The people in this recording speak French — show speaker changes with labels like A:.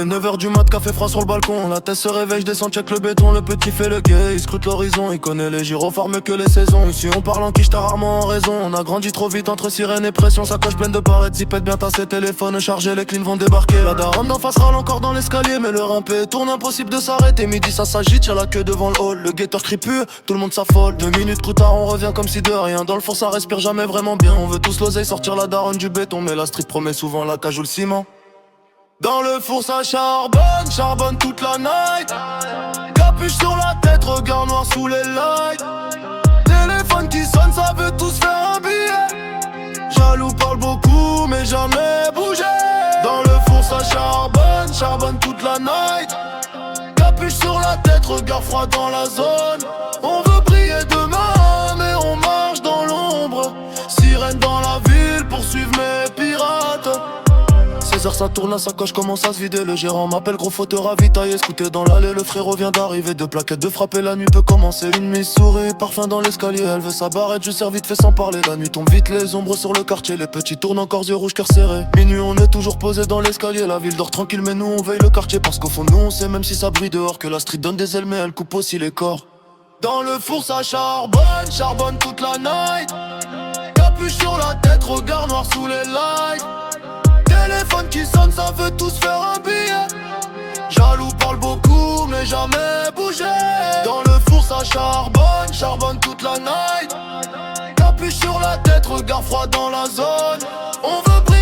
A: 9h du mat, café froid sur le balcon. La tête se réveille, je descends, check le béton. Le petit fait le gay, il scrute l'horizon. Il connaît les gyrophares mieux que les saisons. Ici on parle en quiche, t'as rarement raison. On a grandi trop vite entre sirène et pression. Sacoche pleine de barrettes, zipette bien tassé, téléphone chargé, les cleans vont débarquer. La daronne d'en face râle encore dans l'escalier, mais le rimpé tourne, impossible de s'arrêter. Midi ça s'agite, y'a la queue devant le hall. Le guetteur crie plus, tout le monde s'affole. 2 minutes plus tard on revient comme si de rien. Dans le four ça respire jamais vraiment bien. On veut tous l'oseille, sortir la daronne du béton. Mais la street promet souvent la cage ou le ciment. Dans le four ça charbonne, charbonne toute la night. Capuche sur la tête, regard noir sous les lights. Téléphone qui sonne, ça veut tous faire un billet. Jaloux parle beaucoup mais jamais bougé. Dans le four ça charbonne, charbonne toute la night. Capuche sur la tête, regard froid dans la zone. On veut briller demain mais on marche dans l'ombre. Sirène dans la ville, poursuivre mes pirates. 16h ça tourne, la sacoche commence à se vider. Le gérant m'appelle, gros faut te ravitailler. Scooter dans l'allée, le frérot vient d'arriver. 2 plaquettes de frapper, la nuit peut commencer. Une mise sourit, parfum dans l'escalier. Elle veut sa barrette, je sers vite fait sans parler. La nuit tombe vite, les ombres sur le quartier. Les petits tournent encore, yeux rouges, cœur serré. Minuit on est toujours posé dans l'escalier. La ville dort tranquille mais nous on veille le quartier. Parce qu'au fond nous on sait même si ça brille dehors que la street donne des ailes mais elle coupe aussi les corps. Dans le four ça charbonne, charbonne toute la night. Capuche sur la tête, regard noir sous les lights. Téléphone qui sonne, ça veut tous faire un billet. Jaloux parle beaucoup mais jamais bougé. Dans le four ça charbonne, charbonne toute la night. Capuche sur la tête, regard froid dans la zone. On veut briller